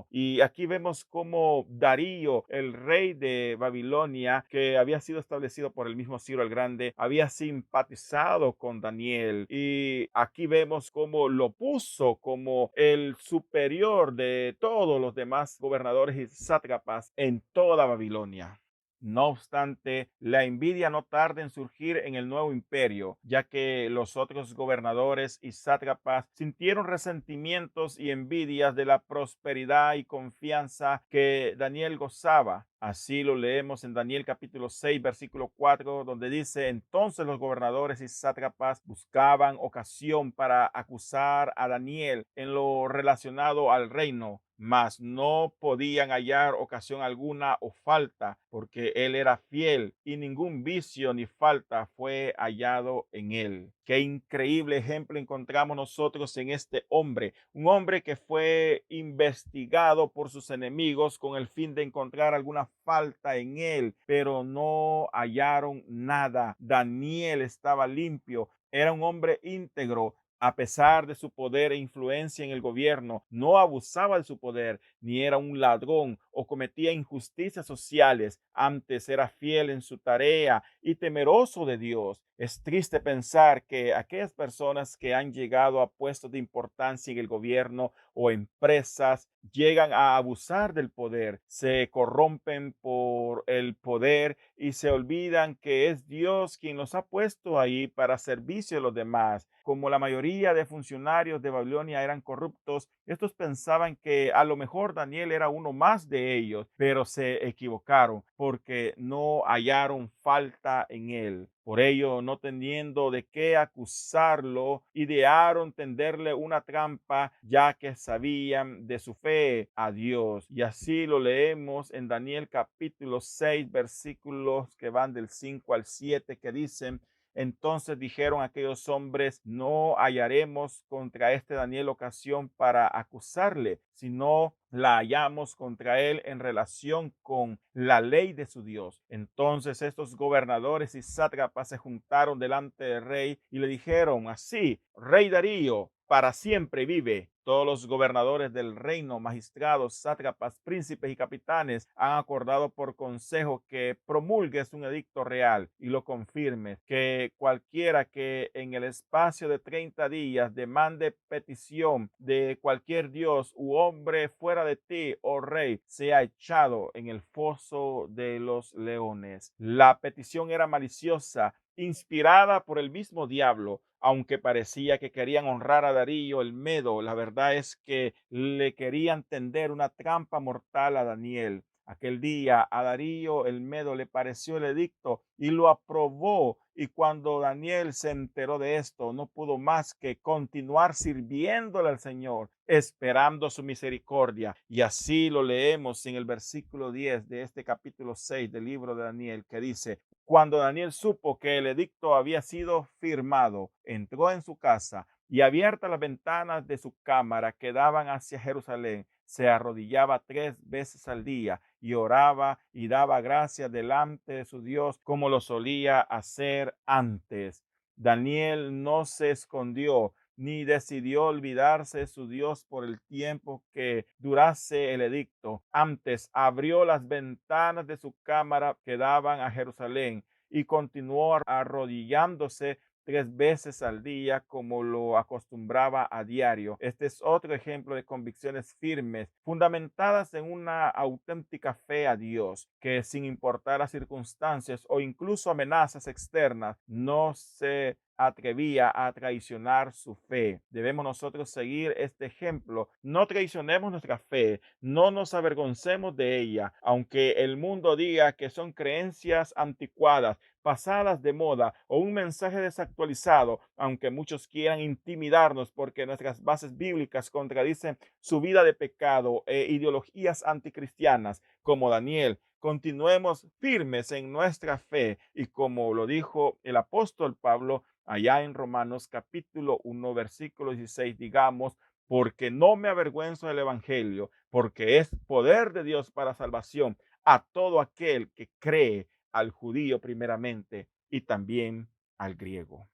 Y aquí vemos cómo Darío, el rey de Babilonia, que había sido establecido por el mismo Ciro el Grande, había simpatizado con Daniel. Y aquí vemos cómo lo puso como el superior de todos los demás gobernadores y sátrapas en toda Babilonia. No obstante, la envidia no tarda en surgir en el nuevo imperio, ya que los otros gobernadores y sátrapas sintieron resentimientos y envidias de la prosperidad y confianza que Daniel gozaba. Así lo leemos en Daniel capítulo 6, versículo 4, donde dice: entonces los gobernadores y sátrapas buscaban ocasión para acusar a Daniel en lo relacionado al reino, mas no podían hallar ocasión alguna o falta, porque él era fiel y ningún vicio ni falta fue hallado en él. Qué increíble ejemplo encontramos nosotros en este hombre, un hombre que fue investigado por sus enemigos con el fin de encontrar alguna falta en él, pero no hallaron nada. Daniel estaba limpio, era un hombre íntegro. A pesar de su poder e influencia en el gobierno, no abusaba de su poder, ni era un ladrón o cometía injusticias sociales. Antes era fiel en su tarea y temeroso de Dios. Es triste pensar que aquellas personas que han llegado a puestos de importancia en el gobierno o empresas llegan a abusar del poder, se corrompen por el poder y se olvidan que es Dios quien los ha puesto ahí para servicio de los demás. Como la mayoría de funcionarios de Babilonia eran corruptos, estos pensaban que a lo mejor Daniel era uno más de ellos, pero se equivocaron porque no hallaron falta en él. Por ello, no teniendo de qué acusarlo, idearon tenderle una trampa, ya que sabían de su fe a Dios. Y así lo leemos en Daniel capítulo 6, versículos que van del 5 al 7, que dicen: entonces dijeron aquellos hombres: no hallaremos contra este Daniel ocasión para acusarle, sino la hallamos contra él en relación con la ley de su Dios. Entonces estos gobernadores y sátrapas se juntaron delante del rey y le dijeron así: Rey Darío, para siempre vive. Todos los gobernadores del reino, magistrados, sátrapas, príncipes y capitanes han acordado por consejo que promulgues un edicto real y lo confirmes, que cualquiera que en el espacio de 30 días demande petición de cualquier dios u hombre fuera de ti, oh rey, sea echado en el foso de los leones. La petición era maliciosa, inspirada por el mismo diablo. Aunque parecía que querían honrar a Darío el Medo, la verdad es que le querían tender una trampa mortal a Daniel. Aquel día a Darío el Medo le pareció el edicto y lo aprobó. Y cuando Daniel se enteró de esto, no pudo más que continuar sirviéndole al Señor, esperando su misericordia. Y así lo leemos en el versículo 10 de este capítulo 6 del libro de Daniel, que dice: cuando Daniel supo que el edicto había sido firmado, entró en su casa y, abiertas las ventanas de su cámara que daban hacia Jerusalén, se arrodillaba 3 veces al día y oraba y daba gracias delante de su Dios como lo solía hacer antes. Daniel no se escondió ni decidió olvidarse de su Dios por el tiempo que durase el edicto. Antes abrió las ventanas de su cámara que daban a Jerusalén y continuó arrodillándose 3 veces al día como lo acostumbraba a diario. Este es otro ejemplo de convicciones firmes, fundamentadas en una auténtica fe a Dios, que sin importar las circunstancias o incluso amenazas externas, no se atrevía a traicionar su fe. Debemos nosotros seguir este ejemplo. No traicionemos nuestra fe, no nos avergoncemos de ella, aunque el mundo diga que son creencias anticuadas, pasadas de moda o un mensaje desactualizado, aunque muchos quieran intimidarnos porque nuestras bases bíblicas contradicen su vida de pecado e ideologías anticristianas, como Daniel. Continuemos firmes en nuestra fe y como lo dijo el apóstol Pablo allá en Romanos capítulo 1 versículo 16, digamos, porque no me avergüenzo del evangelio, porque es poder de Dios para salvación a todo aquel que cree, al judío primeramente y también al griego.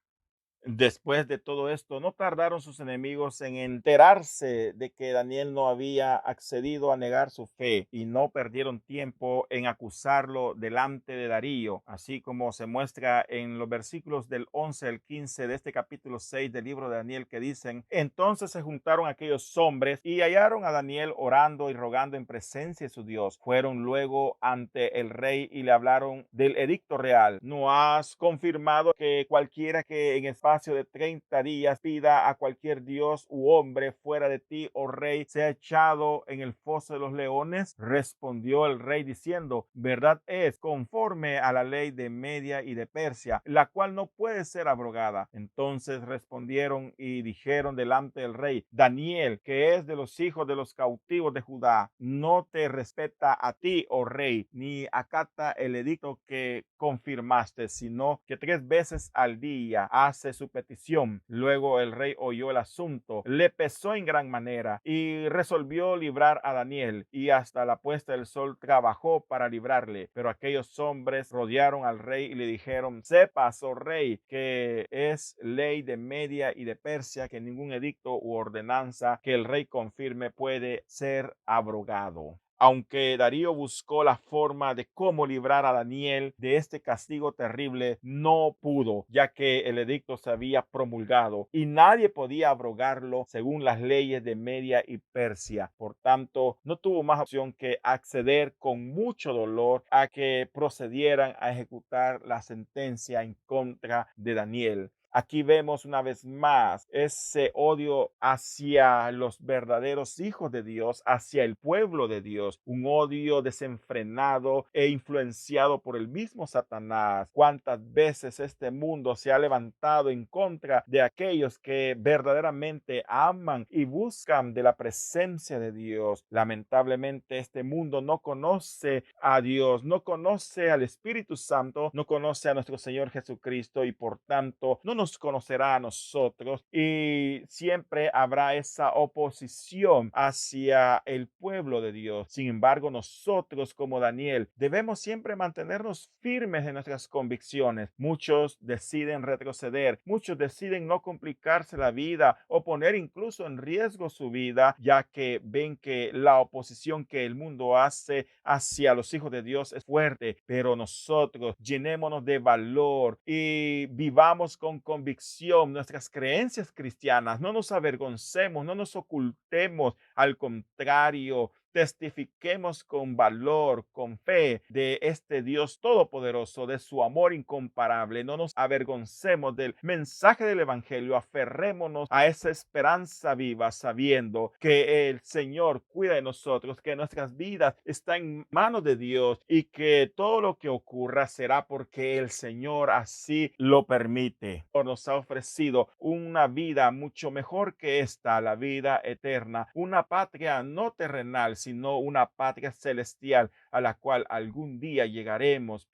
Después de todo esto, no tardaron sus enemigos en enterarse de que Daniel no había accedido a negar su fe y no perdieron tiempo en acusarlo delante de Darío, así como se muestra en los versículos del 11 al 15 de este capítulo 6 del libro de Daniel, que dicen: entonces se juntaron aquellos hombres y hallaron a Daniel orando y rogando en presencia de su Dios. Fueron luego ante el rey y le hablaron del edicto real. ¿No has confirmado que cualquiera que en espacio de 30 días pida a cualquier dios u hombre fuera de ti, oh rey, sea echado en el foso de los leones? Respondió el rey diciendo: verdad es, conforme a la ley de Media y de Persia, la cual no puede ser abrogada. Entonces respondieron y dijeron delante del rey: Daniel, que es de los hijos de los cautivos de Judá, no te respeta a ti, oh rey, ni acata el edicto que confirmaste, sino que 3 veces al día hace su petición. Luego el rey oyó el asunto, le pesó en gran manera y resolvió librar a Daniel, y hasta la puesta del sol trabajó para librarle. Pero aquellos hombres rodearon al rey y le dijeron: sepas, oh rey, que es ley de Media y de Persia que ningún edicto u ordenanza que el rey confirme puede ser abrogado. Aunque Darío buscó la forma de cómo librar a Daniel de este castigo terrible, no pudo, ya que el edicto se había promulgado y nadie podía abrogarlo según las leyes de Media y Persia. Por tanto, no tuvo más opción que acceder con mucho dolor a que procedieran a ejecutar la sentencia en contra de Daniel. Aquí vemos una vez más ese odio hacia los verdaderos hijos de Dios, hacia el pueblo de Dios, un odio desenfrenado e influenciado por el mismo Satanás. Cuántas veces este mundo se ha levantado en contra de aquellos que verdaderamente aman y buscan de la presencia de Dios. Lamentablemente este mundo no conoce a Dios, no conoce al Espíritu Santo, no conoce a nuestro Señor Jesucristo, y por tanto no nos conocerá a nosotros, y siempre habrá esa oposición hacia el pueblo de Dios. Sin embargo, nosotros, como Daniel, debemos siempre mantenernos firmes en nuestras convicciones. Muchos deciden retroceder, muchos deciden no complicarse la vida o poner incluso en riesgo su vida, ya que ven que la oposición que el mundo hace hacia los hijos de Dios es fuerte. Pero nosotros llenémonos de valor y vivamos con convicción nuestras creencias cristianas. No nos avergoncemos, no nos ocultemos. Al contrario, testifiquemos con valor, con fe de este Dios todopoderoso, de su amor incomparable. No nos avergoncemos del mensaje del evangelio. Aferrémonos a esa esperanza viva, sabiendo que el Señor cuida de nosotros, que nuestras vidas están en manos de Dios y que todo lo que ocurra será porque el Señor así lo permite. Nos ha ofrecido una vida mucho mejor que esta, la vida eterna, una patria no terrenal, sino una patria celestial a la cual algún día llegaremos.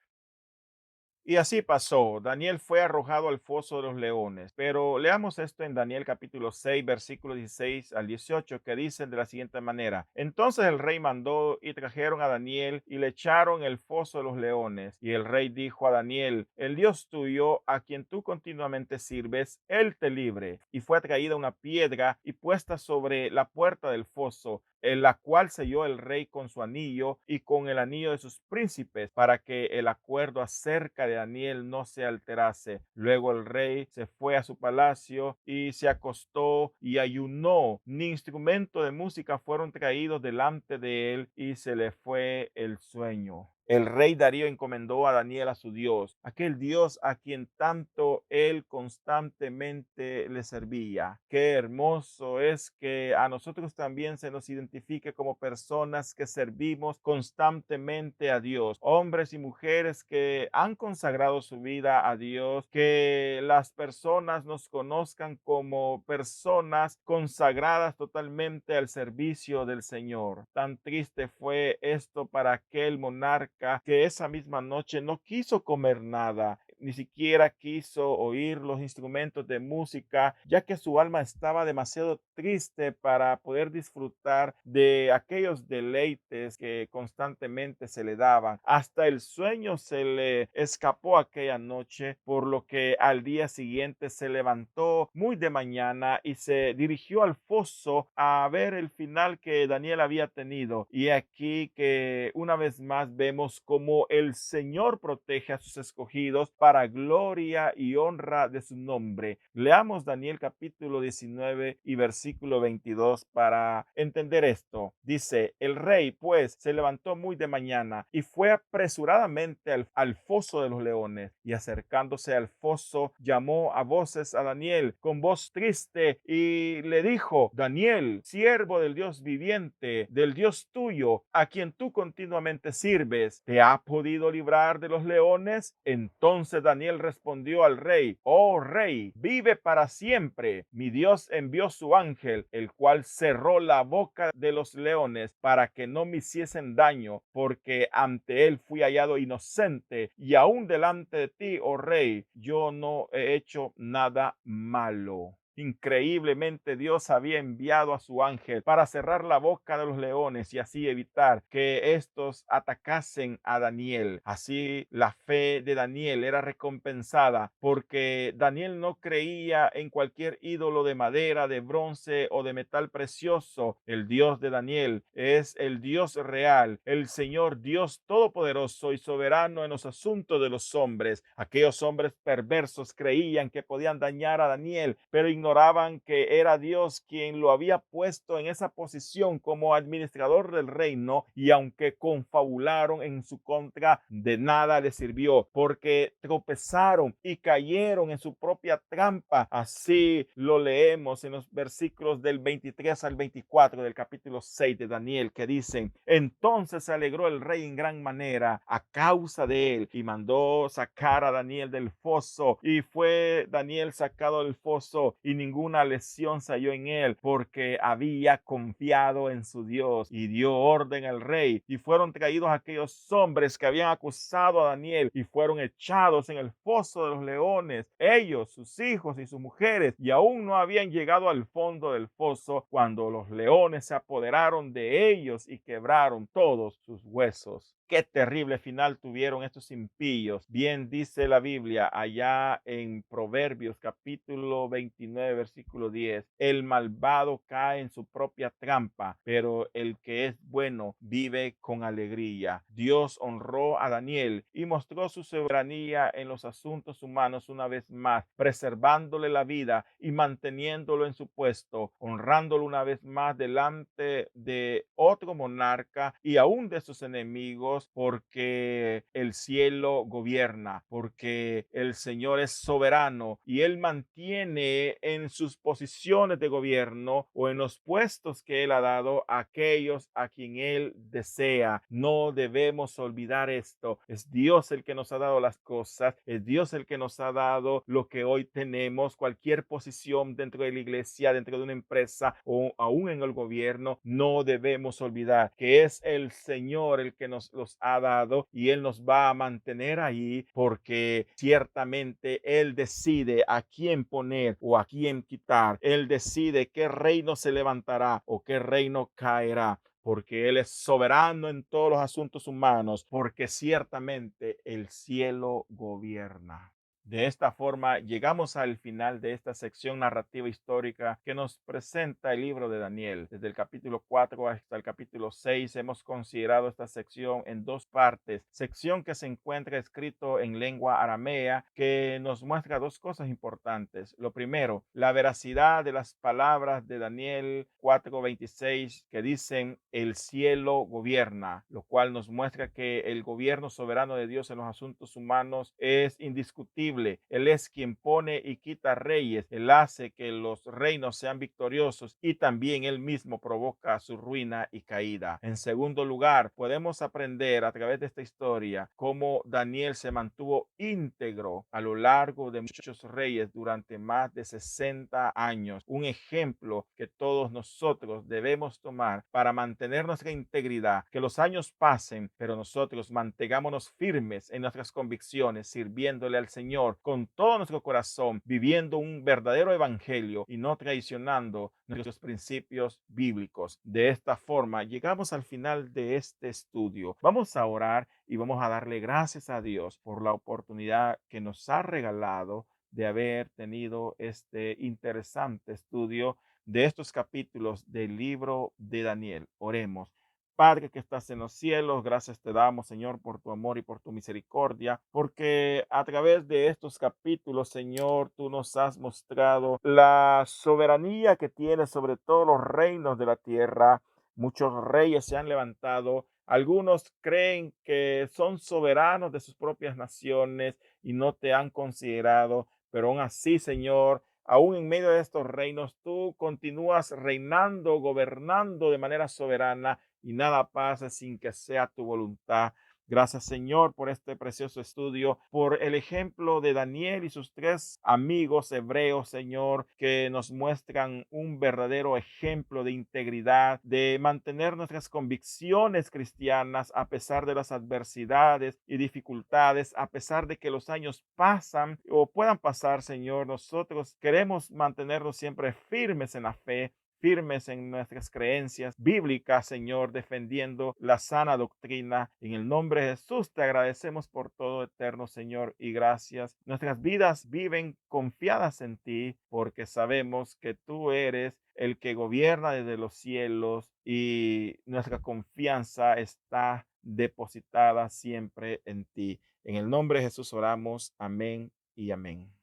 Y así pasó. Daniel fue arrojado al foso de los leones. Pero leamos esto en Daniel capítulo 6, versículos 16 al 18, que dicen de la siguiente manera. Entonces el rey mandó y trajeron a Daniel y le echaron en el foso de los leones. Y el rey dijo a Daniel, el Dios tuyo, a quien tú continuamente sirves, él te libre. Y fue traída una piedra y puesta sobre la puerta del foso, en la cual selló el rey con su anillo y con el anillo de sus príncipes, para que el acuerdo acerca de Daniel no se alterase. Luego el rey se fue a su palacio y se acostó y ayunó. Ni instrumento de música fueron traídos delante de él y se le fue el sueño. El rey Darío encomendó a Daniel a su Dios, aquel Dios a quien tanto él constantemente le servía. Qué hermoso es que a nosotros también se nos identifique como personas que servimos constantemente a Dios, hombres y mujeres que han consagrado su vida a Dios, que las personas nos conozcan como personas consagradas totalmente al servicio del Señor. Tan triste fue esto para aquel monarca que esa misma noche no quiso comer nada, ni siquiera quiso oír los instrumentos de música, ya que su alma estaba demasiado triste para poder disfrutar de aquellos deleites que constantemente se le daban. Hasta el sueño se le escapó aquella noche, por lo que al día siguiente se levantó muy de mañana y se dirigió al foso a ver el final que Daniel había tenido. Y aquí que una vez más vemos cómo el Señor protege a sus escogidos para gloria y honra de su nombre. Leamos Daniel capítulo 19 y versículo 22 para entender esto. Dice, el rey pues se levantó muy de mañana y fue apresuradamente al foso de los leones, y acercándose al foso llamó a voces a Daniel con voz triste y le dijo, Daniel, siervo del Dios viviente, del Dios tuyo, a quien tú continuamente sirves, ¿te ha podido librar de los leones? Entonces Daniel respondió al rey, oh rey, vive para siempre. Mi Dios envió su ángel, el cual cerró la boca de los leones para que no me hiciesen daño, porque ante él fui hallado inocente, y aún delante de ti, oh rey, yo no he hecho nada malo. Increíblemente, Dios había enviado a su ángel para cerrar la boca de los leones y así evitar que estos atacasen a Daniel. Así la fe de Daniel era recompensada, porque Daniel no creía en cualquier ídolo de madera, de bronce o de metal precioso. El Dios de Daniel es el Dios real, el Señor Dios todopoderoso y soberano en los asuntos de los hombres. Aquellos hombres perversos creían que podían dañar a Daniel, pero ignoraban que era Dios quien lo había puesto en esa posición como administrador del reino, y aunque confabularon en su contra, de nada les sirvió, porque tropezaron y cayeron en su propia trampa. Así lo leemos en los versículos del 23 al 24 del capítulo 6 de Daniel, que dicen, entonces se alegró el rey en gran manera a causa de él y mandó sacar a Daniel del foso, y fue Daniel sacado del foso y ninguna lesión se halló en él, porque había confiado en su Dios, y dio orden al rey, y fueron traídos aquellos hombres que habían acusado a Daniel y fueron echados en el foso de los leones, ellos, sus hijos y sus mujeres, y aún no habían llegado al fondo del foso cuando los leones se apoderaron de ellos y quebraron todos sus huesos. Qué terrible final tuvieron estos impíos. Bien dice la Biblia allá en Proverbios capítulo 29 versículo 10, el malvado cae en su propia trampa, pero el que es bueno vive con alegría. Dios honró a Daniel y mostró su soberanía en los asuntos humanos una vez más, preservándole la vida y manteniéndolo en su puesto, honrándolo una vez más delante de otro monarca y aún de sus enemigos, porque el cielo gobierna, porque el Señor es soberano y él mantiene en sus posiciones de gobierno o en los puestos que él ha dado a aquellos a quien él desea. No debemos olvidar esto. Es Dios el que nos ha dado las cosas, es Dios el que nos ha dado lo que hoy tenemos, cualquier posición dentro de la iglesia, dentro de una empresa o aún en el gobierno. No debemos olvidar que es el Señor el que nos nos ha dado y Él nos va a mantener ahí porque ciertamente Él decide a quién poner o a quién quitar. Él decide qué reino se levantará o qué reino caerá, porque Él es soberano en todos los asuntos humanos, porque ciertamente el cielo gobierna. De esta forma, llegamos al final de esta sección narrativa histórica que nos presenta el libro de Daniel. Desde el capítulo 4 hasta el capítulo 6 hemos considerado esta sección en dos partes. Sección que se encuentra escrito en lengua aramea que nos muestra dos cosas importantes. Lo primero, la veracidad de las palabras de Daniel 4:26 que dicen el cielo gobierna, lo cual nos muestra que el gobierno soberano de Dios en los asuntos humanos es indiscutible. Él es quien pone y quita reyes. Él hace que los reinos sean victoriosos y también él mismo provoca su ruina y caída. En segundo lugar, podemos aprender a través de esta historia cómo Daniel se mantuvo íntegro a lo largo de muchos reyes durante más de 60 años. Un ejemplo que todos nosotros debemos tomar para mantener nuestra integridad. Que los años pasen, pero nosotros mantengámonos firmes en nuestras convicciones, sirviéndole al Señor con todo nuestro corazón, viviendo un verdadero evangelio y no traicionando nuestros principios bíblicos. De esta forma, llegamos al final de este estudio. Vamos a orar y vamos a darle gracias a Dios por la oportunidad que nos ha regalado de haber tenido este interesante estudio de estos capítulos del libro de Daniel. Oremos. Padre que estás en los cielos, gracias te damos, Señor, por tu amor y por tu misericordia, porque a través de estos capítulos, Señor, tú nos has mostrado la soberanía que tienes sobre todos los reinos de la tierra. Muchos reyes se han levantado. Algunos creen que son soberanos de sus propias naciones y no te han considerado, pero aún así, Señor, aún en medio de estos reinos, tú continúas reinando, gobernando de manera soberana y nada pasa sin que sea tu voluntad. Gracias, Señor, por este precioso estudio, por el ejemplo de Daniel y sus tres amigos hebreos, Señor, que nos muestran un verdadero ejemplo de integridad, de mantener nuestras convicciones cristianas a pesar de las adversidades y dificultades, a pesar de que los años pasan o puedan pasar, Señor. Nosotros queremos mantenernos siempre firmes en la fe, firmes en nuestras creencias bíblicas, Señor, defendiendo la sana doctrina. En el nombre de Jesús te agradecemos por todo, eterno Señor, y gracias. Nuestras vidas viven confiadas en ti porque sabemos que tú eres el que gobierna desde los cielos y nuestra confianza está depositada siempre en ti. En el nombre de Jesús oramos. Amén y amén.